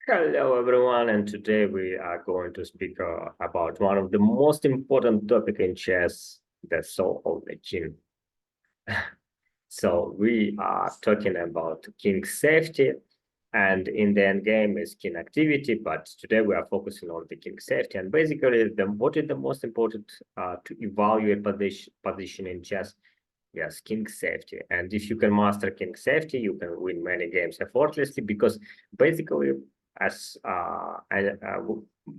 Hello, everyone, and today we are going to speak about one of the most important topic in chess, the soul of the king. So we are talking about king safety, and in the end game is king activity. But today we are focusing on the king safety, and basically, what is the most important to evaluate position in chess? Yes, king safety. And if you can master king safety, you can win many games effortlessly because basically, as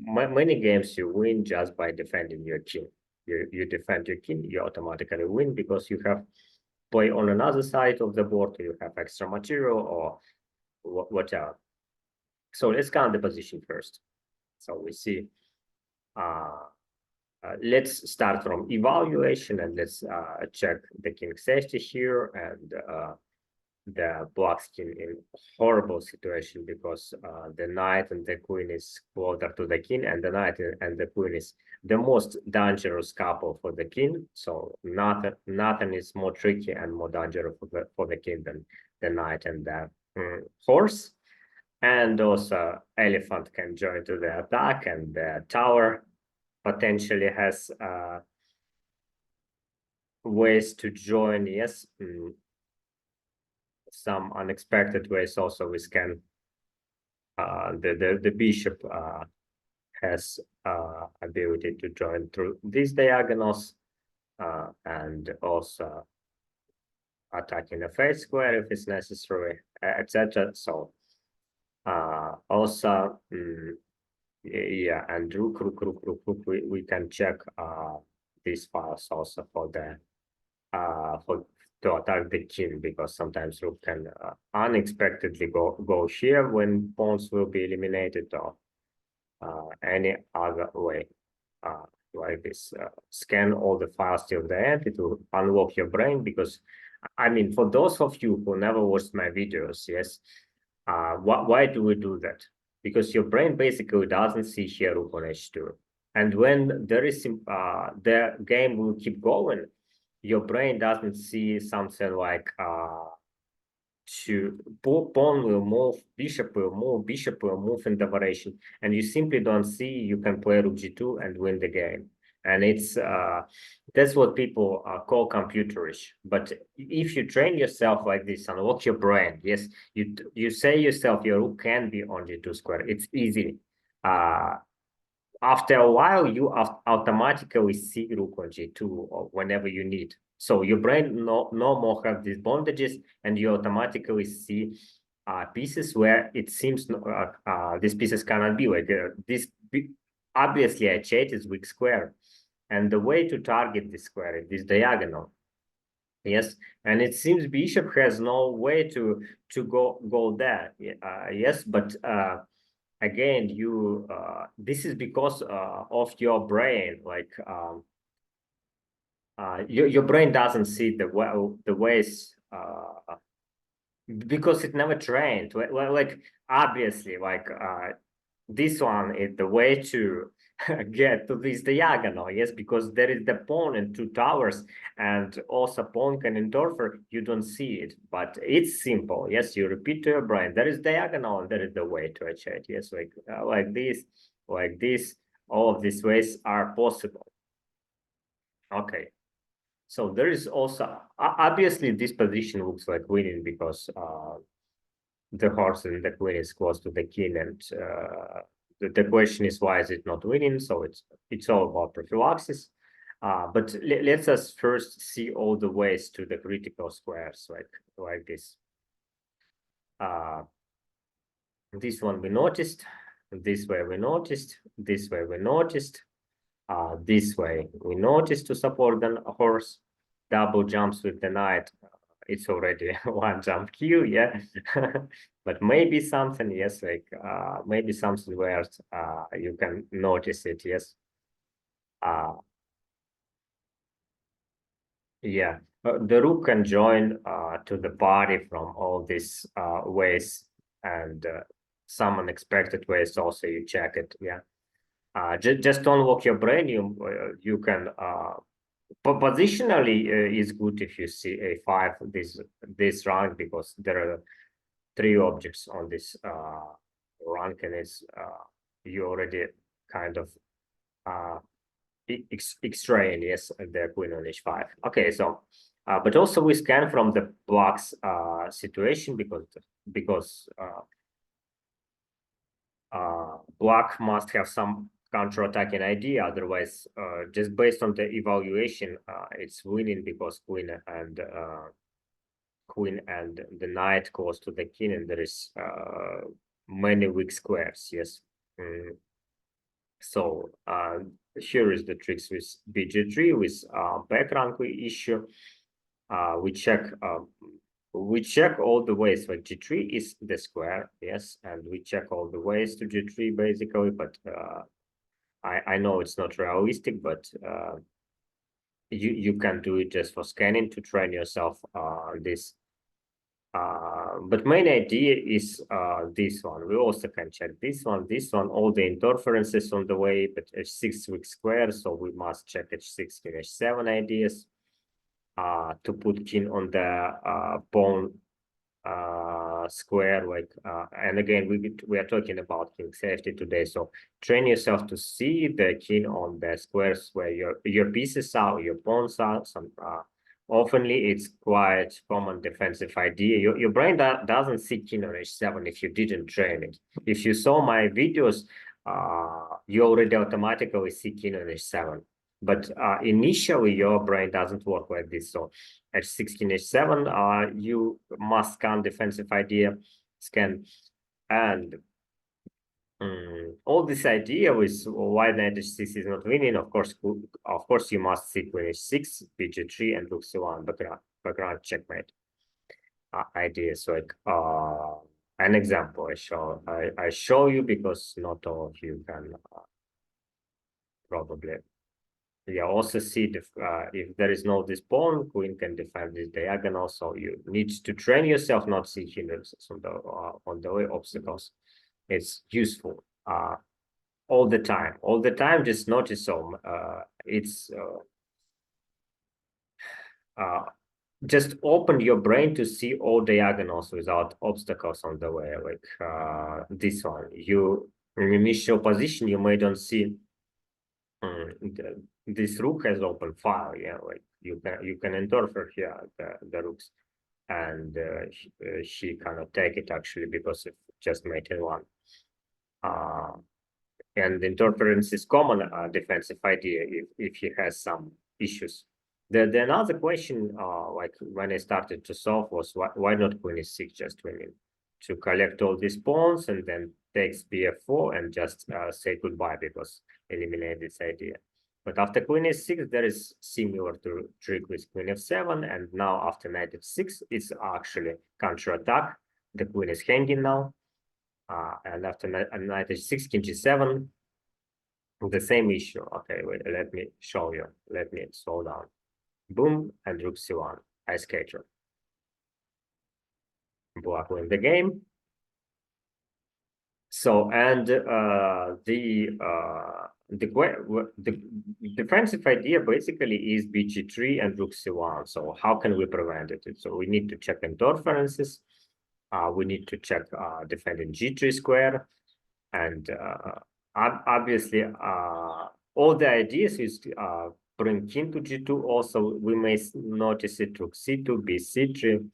many games you win just by defending your king. You defend your king, you automatically win because you have play on another side of the board, you have extra material or whatever. So let's count the position first. So we see uh, let's start from evaluation and let's check the king safety here and the black king in horrible situation because the knight and the queen is closer to the king and the knight and the queen is the most dangerous couple for the king. So nothing is more tricky and more dangerous for the king than the knight and the horse. And also elephant can join to the attack and the tower potentially has ways to join. Yes, some unexpected ways also we can. The bishop has ability to join through these diagonals and also attacking a face square if it's necessary, etc. So also yeah, and rook, we can check these files also for the for to attack the king because sometimes rook can unexpectedly go here when pawns will be eliminated or any other way like this. Scan all the files till the end. It will unlock your brain because I mean, for those of you who never watched my videos, yes, why do we do that? Because your brain basically doesn't see here rook on h2. And when there is the game will keep going, your brain doesn't see something like to pawn will move, bishop will move in the variation, and you simply don't see you can play rook g2 and win the game. And it's that's what people call computerish. But if you train yourself like this, unlock your brain, yes, you say yourself your rook can be on g2 square. It's easy. After a while, you automatically see rook on g2 or whenever you need. So your brain no more have these bondages, and you automatically see pieces where it seems these pieces cannot be like this. Obviously, h8 is weak square, and the way to target this square is this diagonal. Yes, and it seems bishop has no way to go there. Yes, but again, you this is because of your brain. Like your brain doesn't see the ways because it never trained. Like obviously, like this one is the way to get to this diagonal. Yes, because there is the pawn and two towers, and also pawn can interfere. You don't see it, but it's simple. Yes, you repeat to your brain. There is diagonal, and there is the way to achieve it. Yes, like this, like this. All of these ways are possible. Okay. So there is also obviously this position looks like winning because the horse and the queen is close to the king, and the question is why is it not winning? So it's all about prophylaxis. But let's us first see all the ways to the critical squares, like this. This one we noticed, this way we noticed, this way we noticed, this way we noticed to support the horse, double jumps with the knight. It's already one jump queue, yeah. But maybe something, yes, like maybe something where you can notice it, yes. Yeah, the rook can join to the party from all these ways and some unexpected ways also you check it, yeah. Just don't walk your brain, you can positionally is good if you see a5 this rank because there are three objects on this ranking is you already kind of extraying, yes, the queen on h5. Okay, so but also we scan from the black's situation because black must have some counter-attacking idea, otherwise just based on the evaluation it's winning because queen and the knight close to the king, and there is many weak squares, yes. So here is the tricks with bg3 with background issue. We check all the ways, like g3 is the square, yes, and we check all the ways to g3 basically, but I know it's not realistic, but you can do it just for scanning to train yourself this. But main idea is this one. We also can check this one, all the interferences on the way, but h6 weak square, so we must check h6 king h7 ideas to put king on the pawn square, like and again we are talking about king safety today, so train yourself to see the king on the squares where your pieces are, your pawns are. Some oftenly it's quite common defensive idea. Your brain doesn't see king on h7 if you didn't train it. If you saw my videos, you already automatically see king on h7, but initially your brain doesn't work like this. So h6 king h7 you must scan defensive idea, scan, and all this idea with why knight h6 is not winning. Of course you must see queen h6, bg3, and rook c1 background checkmate ideas. Like an example I show you because not all of you can probably. Yeah, also see if there is no this pawn, queen can defend this diagonal. So you need to train yourself not see hindrances on the way obstacles. It's useful all the time. Just notice it's just open your brain to see all diagonals without obstacles on the way. Like this one, you in initial position you may don't see. This rook has open file, yeah, like you can interfere here the rooks, and she cannot take it actually because of just mate one. And interference is common defensive idea if he has some issues. The another question, like when I started to solve, was why not queen e6 just winning to collect all these pawns and then takes bf4 and just say goodbye because eliminate this idea. But after queen e6, there is similar to trick with queen f7, and now after knight f6, it's actually counter attack. The queen is hanging now, and after knight h6, king g7, the same issue. Okay, wait, let me show you. Let me slow down. Boom, and rook c1. I scatter. Black win the game. So, and the defensive idea basically is bg3 and rook c1. So how can we prevent it? So we need to check interferences. We need to check defending g3 square, and obviously all the ideas is bring king to g2. Also, we may notice it rook c2, bc3,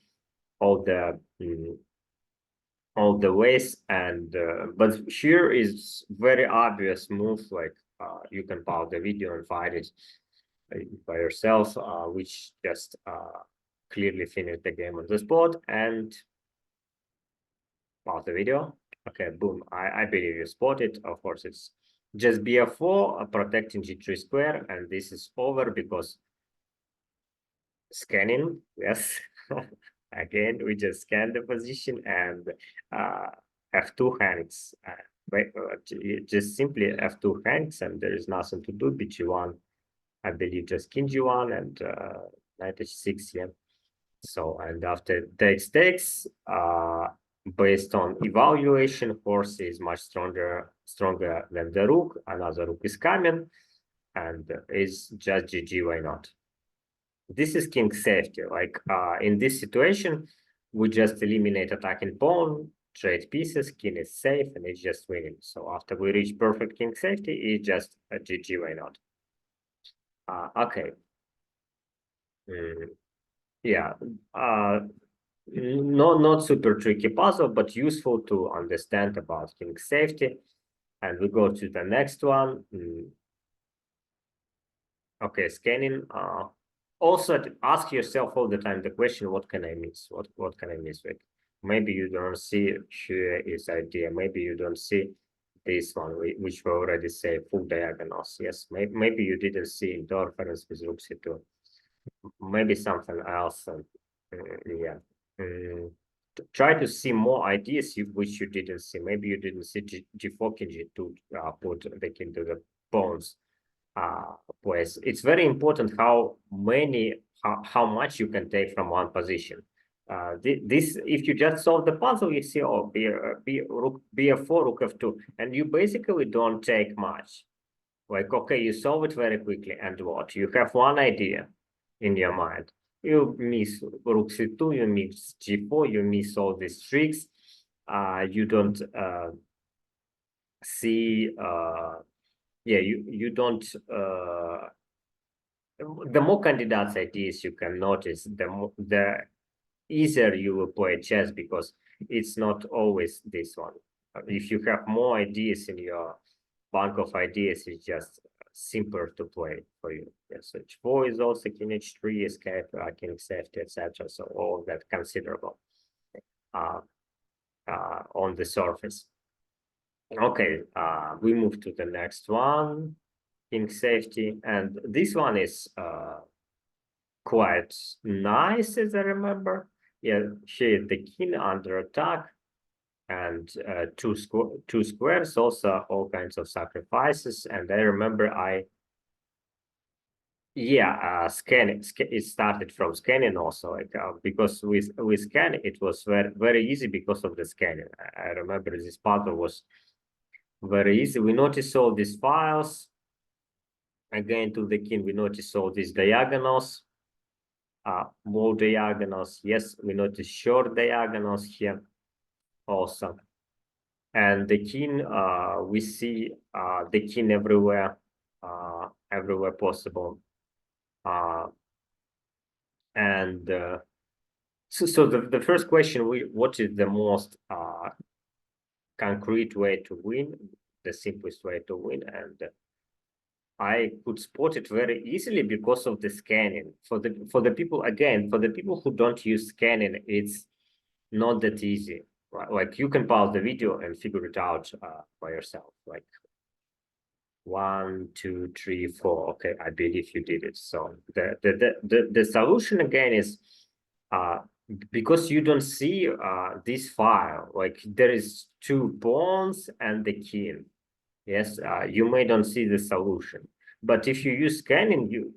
all the ways, and but here is very obvious move, like you can pause the video and find it by yourself, which just clearly finish the game on the spot, and pause the video. Okay, boom, I believe you spotted. Of course, it's just bf4 protecting g3 square, and this is over because scanning, yes. Again, we just scan the position and f2 hangs. Just simply f2 hangs, and there is nothing to do. bg1, I believe just king g1 and knight h6, yeah. So, and after takes, based on evaluation, horse is much stronger than the rook. Another rook is coming, and is just GG, why not? This is king safety. Like in this situation, we just eliminate attacking pawn, trade pieces, king is safe, and it's just winning. So after we reach perfect king safety, it's just a GG, why not? Okay. Yeah. Not super tricky puzzle, but useful to understand about king safety. And we go to the next one. Okay, scanning. Also ask yourself all the time the question, what can I miss? What can I miss with? Maybe you don't see here is idea. Maybe you don't see this one, which we already say full diagonals. Yes, maybe you didn't see interference with rook c2. Maybe something else. Yeah. Try to see more ideas which you didn't see. Maybe you didn't see g4 king g2 put the king to the pawns. Pues it's very important how much you can take from one position. This if you just solve the puzzle, you see, oh, rook bf4, rook f2, and you basically don't take much. Like, okay, you solve it very quickly, and what? You have one idea in your mind. You miss rook c2, you miss g4, you miss all these tricks. You don't see yeah, you don't the more candidates ideas you can notice, the easier you will play chess, because it's not always this one. If you have more ideas in your bank of ideas, it's just simpler to play for you. Yes, so h4 is also king h3, escape, king safety, etc. So all that considerable on the surface. Okay, we move to the next one, king safety, and this one is quite nice, as I remember. Yeah, here the king under attack, and two squares, also all kinds of sacrifices. And I remember scanning. It started from scanning also, like because with scanning it was very easy because of the scanning. I remember this puzzle was very easy. We noticed all these files. Again, to the king, we notice all these diagonals, more diagonals. Yes, we notice short diagonals here also. And the king, we see the king everywhere, everywhere possible. And so the first question, what is the most concrete way to win, the simplest way to win? And I could spot it very easily because of the scanning. For the people, again, for the people who don't use scanning, it's not that easy. Right? Like, you can pause the video and figure it out by yourself. Like 1, 2, 3, 4. Okay, I believe you did it. So the solution again is because you don't see this file. Like, there is 2 pawns and the king. Yes, you may don't see the solution, but if you use scanning,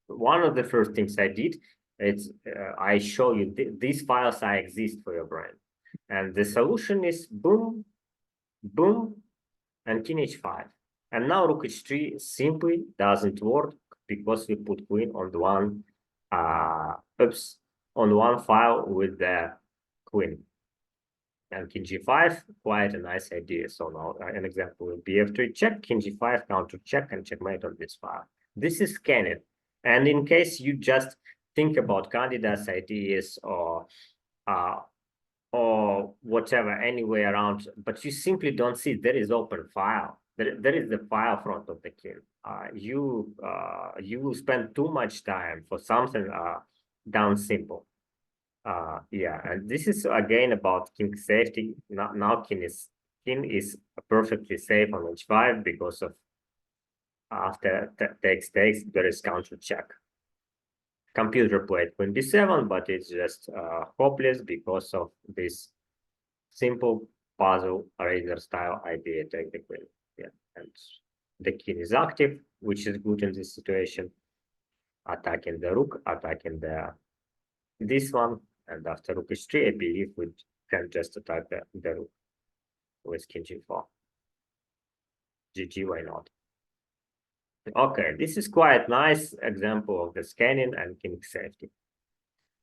one of the first things I did, it's I show you these files exist for your brain, and the solution is boom, boom, and king h5, and now rook h3 simply doesn't work because we put queen on the one, on one file with the queen. And king g5, quite a nice idea. So now an example will be f3 check, king g5, counter check, and checkmate on this file. This is scanning. And in case you just think about candidates ideas or whatever, anywhere around, but you simply don't see there is open file. There is the file front of the king. You will spend too much time for something down simple. Yeah, and this is again about king safety. Now king is perfectly safe on h5 because of after takes there is counter check. Computer played queen b7, but it's just hopeless because of this simple puzzle razor style idea. Take the queen. Yeah, and the king is active, which is good in this situation. Attacking the rook, attacking this one. And after rook h3, I believe we can just attack the rook with king g4. GG, why not? Okay, this is quite nice example of the scanning and king safety.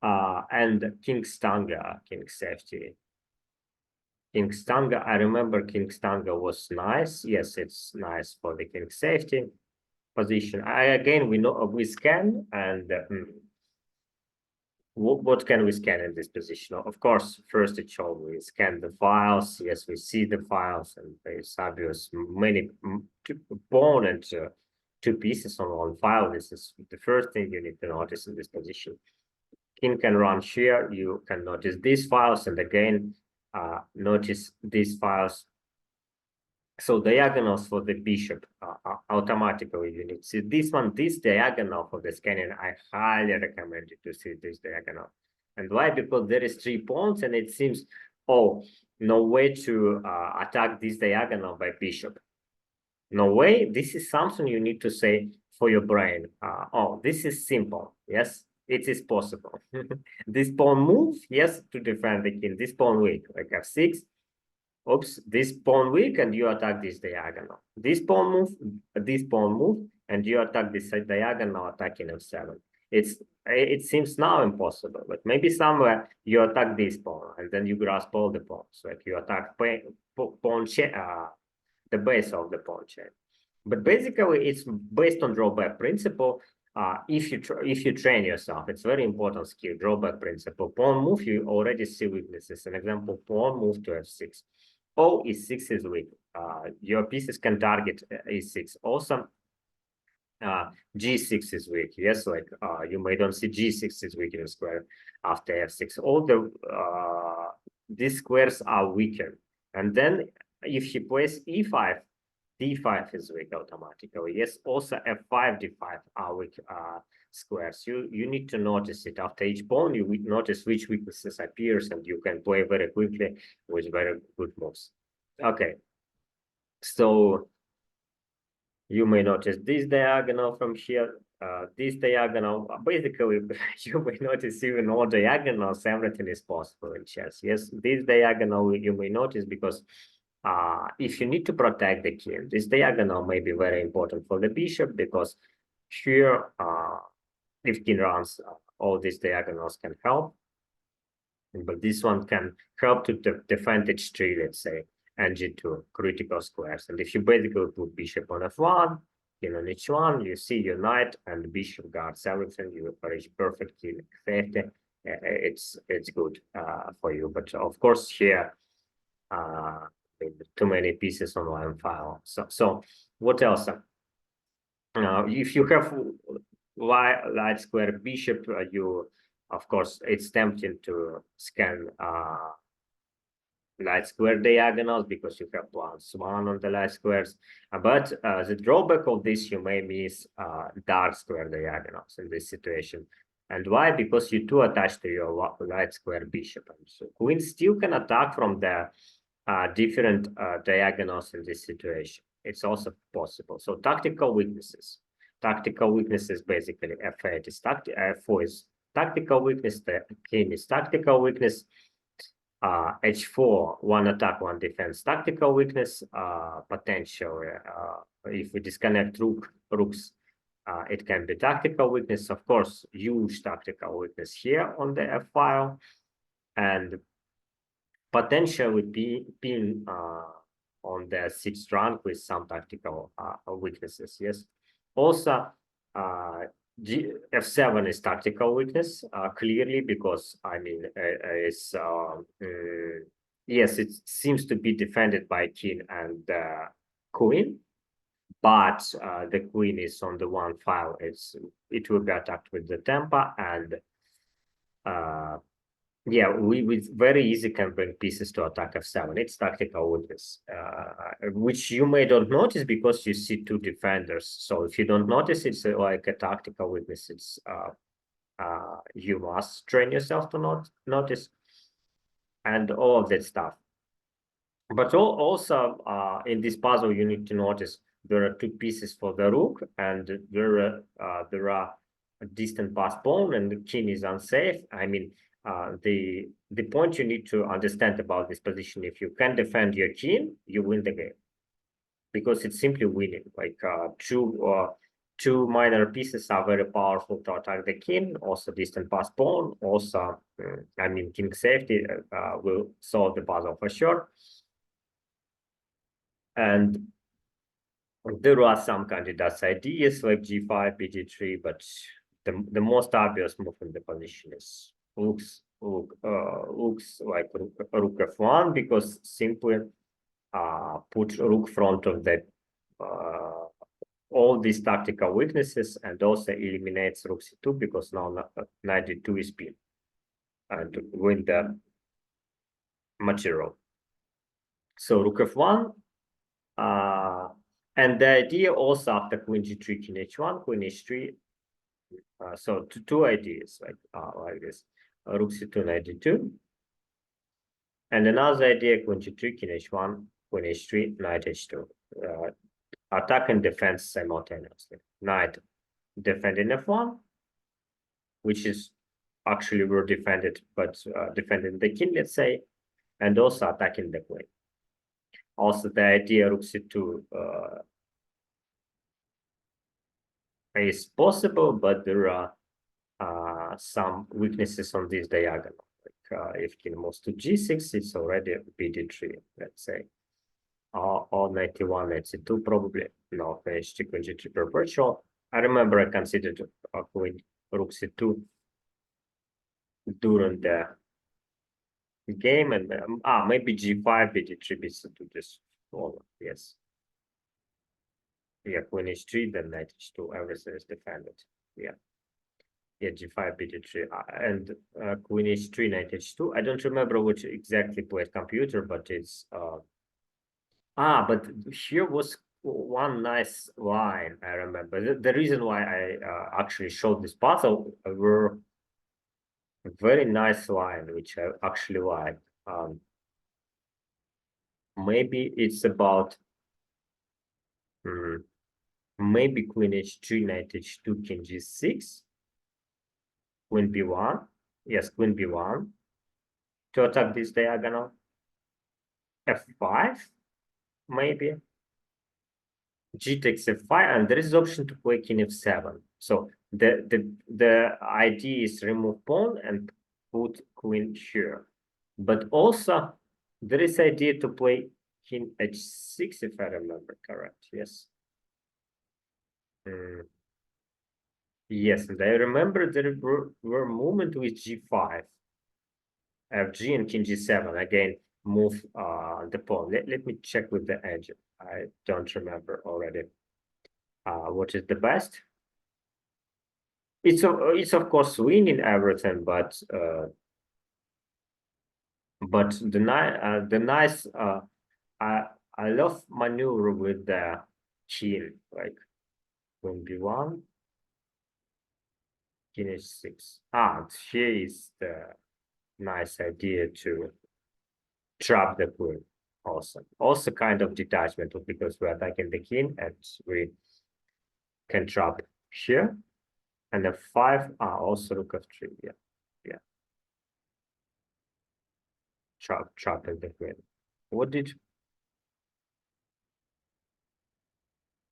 And king stanga, king safety. King Stanga. I remember King Stanga was nice. Yes, it's nice for the king safety position. Again, we know we scan and what can we scan in this position? Of course, first it shows we scan the files. Yes, we see the files, and there's obvious many pawn and two pieces on one file. This is the first thing you need to notice in this position. King can run here. You can notice these files, and again, notice these files. So diagonals for the bishop automatically you need to see this one, this diagonal for the scanning. I highly recommend you to see this diagonal. And why? Because there is 3 pawns, and it seems, oh, no way to attack this diagonal by bishop. No way. This is something you need to say for your brain. Oh, this is simple. Yes, it is possible. This pawn move, yes, to defend the king. This pawn weak, like f6. Oops, this pawn weak, and you attack this diagonal. This pawn move, and you attack this diagonal, attacking f7. It seems now impossible, but maybe somewhere you attack this pawn, and then you grasp all the pawns. Like you attack pawn chain, the base of the pawn chain. But basically, it's based on drawback principle. If you train yourself, it's very important skill. Drawback principle. Pawn move, you already see weaknesses. An example: pawn move to f6. Oh, e6 is weak. Your pieces can target e6. Also, g6 is weak. Yes, like you may don't see g6 is weak in a square after f6. All these squares are weaker. And then if he plays e5, d5 is weak automatically. Yes, also f5, d5 are weak squares. You need to notice it after each pawn. You notice which weaknesses appears, and you can play very quickly with very good moves. Okay, so you may notice this diagonal from here, this diagonal. Basically, you may notice even all diagonals. Everything is possible in chess. Yes, this diagonal you may notice because if you need to protect the king, this diagonal may be very important for the bishop, because here, if king runs, all these diagonals can help. But this one can help to defend h3, let's say, and g2, critical squares. And if you basically put bishop on f1, king on h1, you see your knight and bishop guards everything. You reach perfect king safety. It's good for you. But of course, here, too many pieces on one file. So what else? If you have light square bishop, you, of course, it's tempting to scan light square diagonals because you have +1 on the light squares. But the drawback of this, you may miss dark square diagonals in this situation. And why? Because you too attached to your light square bishop. And so queen still can attack from the different diagonals in this situation. It's also possible. So tactical weaknesses. Tactical weaknesses, basically f8 is f4 is tactical weakness, the king is tactical weakness, h4, one attack, one defense, tactical weakness, potential. If we disconnect rooks, it can be tactical weakness. Of course, huge tactical weakness here on the f file, and potentially pin on the 6th rank with some tactical weaknesses. Yes. Also, f7 is tactical weakness, clearly, because I mean, yes, it seems to be defended by king and queen, but the queen is on the one file. It will be attacked with the tempo, and yeah, we very easy can bring pieces to attack f7. It's tactical weakness, which you may don't notice because you see 2 defenders. So if you don't notice, it's like a tactical weakness. It's you must train yourself to not notice, and all of that stuff. But also in this puzzle, you need to notice there are 2 pieces for the rook, and there are a distant pass pawn, and the king is unsafe. I mean, the point you need to understand about this position: if you can defend your king, you win the game, because it's simply winning. Like two minor pieces are very powerful to attack the king. Also, distant pass pawn. Also, I mean, king safety will solve the puzzle for sure. And there are some candidates ideas like g5, bg3, but the most obvious move in the position is looks like rook f1, because simply put rook front of the all these tactical weaknesses, and also eliminates rook c2, because now knight d2 is pinned and win the material. So rook f1, and the idea also after queen g3, king h1, queen h3. So two ideas like this: rook c2, knight d2, and another idea: queen g3, king h1, queen h3, knight h2. Attack and defense simultaneously. Knight defending f1, which is actually we're defended, but defending the king, let's say, and also attacking the queen. Also, the idea rook c2 is possible, but there are some weaknesses on this diagonal. Like if king moves to g6, it's already bd3, let's say. Or 91, 92 probably. No, h3, queen g3 perpetual. I remember I considered queen rook c2 during the game, and maybe g5, bd3, bc2, this all, yes. Yeah, queen h3, then knight h2, everything is defended. Yeah. Yeah, g5, bd3, and queen h3, knight h2. I don't remember which exactly played computer, but it's but here was one nice line. I remember the reason why I actually showed this puzzle were a very nice line, which I actually like. Maybe it's about maybe queen h3, knight h2, king g6, queen b1. Yes, queen b1 to attack this diagonal. f5, maybe. G takes f5, and there is option to play king f7. So the idea is remove pawn and put queen here. But also there is idea to play king h6, if I remember correct. Yes. Yes, and I remember there were movement with g5, fg, and king g7. Again, move the pawn. Let me check with the edge. I don't remember already. What is the best? It's of course winning everything, but the nice I love maneuver with the king, like queen b1, king h6. Here is the nice idea to trap the queen. Also kind of detachment, because we're attacking the king and we can trap here. And f5 also rook f3. Yeah. Trapping the queen. What did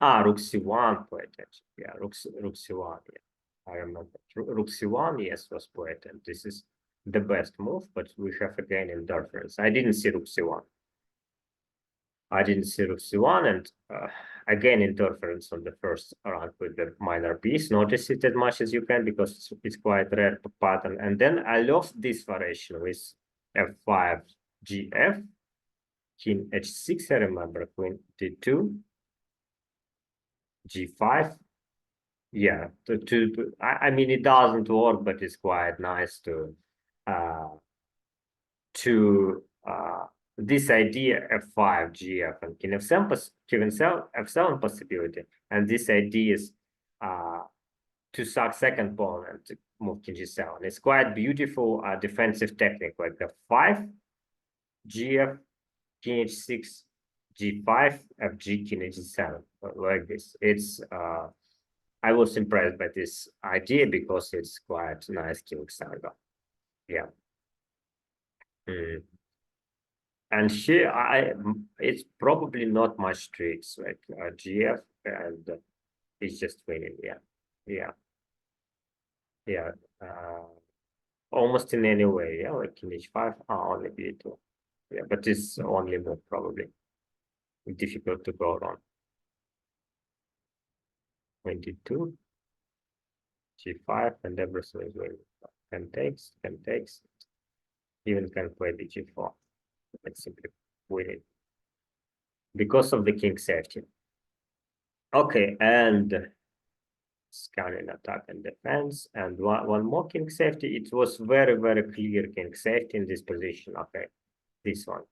rook c1 played it. Yeah, rook c1. Yeah, I remember. Rook c1, yes, was played, and this is the best move. But we have again interference. I didn't see rook c1. I didn't see rook c1, and again interference on the first round with the minor piece. Notice it as much as you can, because it's quite rare pattern. And then I love this variation with f5, gf, king h6. I remember queen d2. g5. Yeah, I mean, it doesn't work, but it's quite nice uh this idea f5, gf, and king f7 possibility, and this idea is to suck second pawn and to move king g7. It's quite beautiful defensive technique, like f5, gf, king h6, g5, fg, king h7, like this. It's I was impressed by this idea because it's quite nice killing saga. Yeah. And here it's probably not much tricks, like gf, and it's just winning. Yeah, yeah, yeah. Almost in any way. Yeah, like king h5, only b2. Yeah, but it's only move probably difficult to go wrong. 22, g5, and everything is winning. Can takes, even can play the g4. Let's simply win it because of the king safety. Okay, and scanning attack and defense, and one more king safety. It was very, very clear king safety in this position. Okay, this one.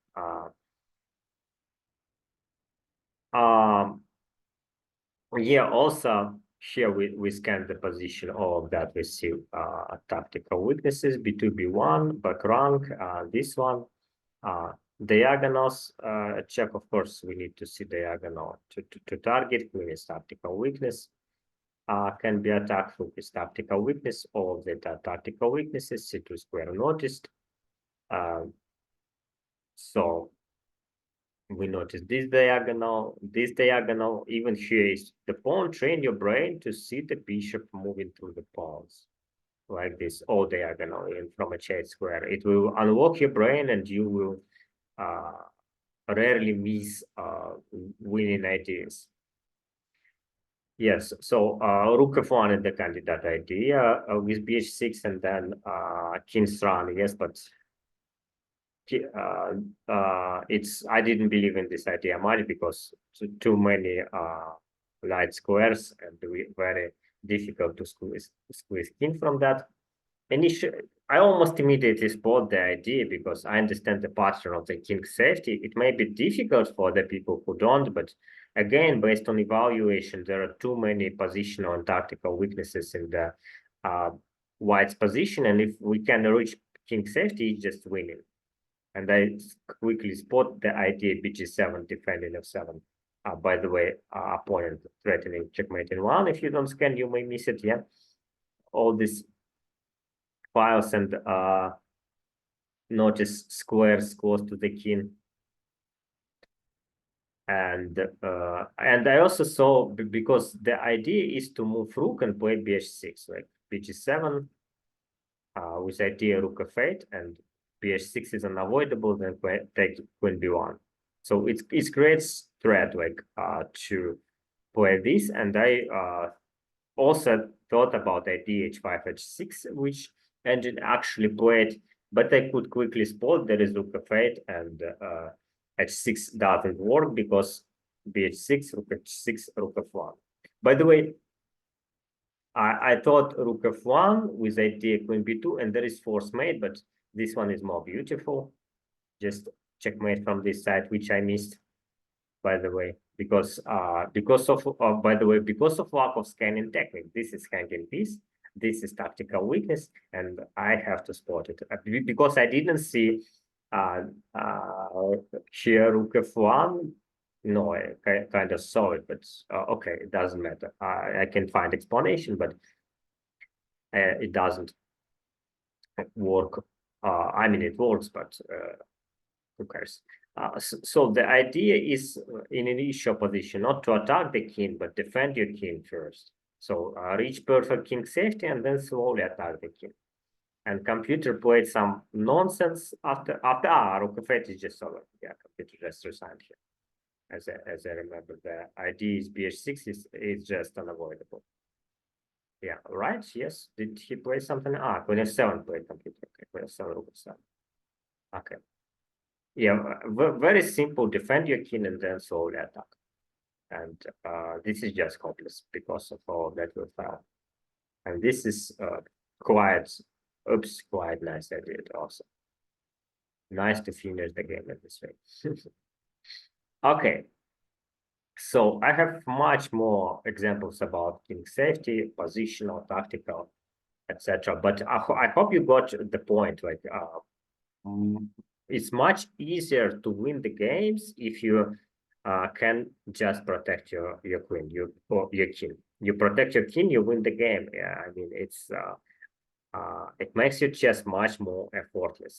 Yeah, also here we scan the position of that. We see tactical weaknesses, b2, b1, back rank, this one, diagonals, check. Of course, we need to see diagonal to target. Queen is tactical weakness, can be attacked with tactical weakness. All of the tactical weaknesses, c2 square noticed. So we notice this diagonal, even here is the pawn. Train your brain to see the bishop moving through the pawns like this, all diagonal in from a chase square. It will unlock your brain and you will rarely miss winning ideas. Yes, so rook f1 is the candidate idea with bh6 and then king's run. Yes, but it's I didn't believe in this idea much because too many light squares and very difficult to squeeze king from that. Initially, I almost immediately spot the idea because I understand the pattern of the king safety. It may be difficult for the people who don't, but again, based on evaluation, there are too many positional and tactical weaknesses in the white's position, and if we can reach king safety, it's just winning. And I quickly spot the idea bg7 defending f7. By the way, opponent threatening checkmate in one. If you don't scan, you may miss it. Yeah, all these files and notice squares close to the king. And I also saw, because the idea is to move rook and play bh6, like bg7 with idea rook f8, and bh6 is unavoidable, then take queen b1. So it's great threat like to play this. And I also thought about idea h5 h6, which engine actually played, but I could quickly spot there is rook f8 and h6 doesn't work because bh6, rook h6, rook f1. By the way, I thought rook f1 with idea queen b2, and there is force mate, but this one is more beautiful. Just checkmate from this side, which I missed, by the way, because of lack of scanning technique. This is hanging piece. This is tactical weakness, and I have to spot it because I didn't see here rook f1. No, I kind of saw it, but okay, it doesn't matter. I can find explanation, but it doesn't work. I mean, it works, but who cares? So the idea is in an initial position, not to attack the king, but defend your king first. So reach perfect king safety and then slowly attack the king. And computer played some nonsense after rook f8 is just over. Yeah, computer just resigned here. As I remember, the idea is bh6 is just unavoidable. Yeah, right. Yes. Did he play something? Queen f7 played computer. Okay, queen f7, rook f7. Okay. Yeah, very simple. Defend your king and then slowly attack. And this is just hopeless because of all that we found. And this is quite nice idea also. Nice to finish the game in this way. Okay. So I have much more examples about king safety, positional, tactical, etc. But I hope you got the point. Like it's much easier to win the games if you can just protect your queen, or your king. You protect your king, you win the game. Yeah, I mean it makes your chess much more effortless.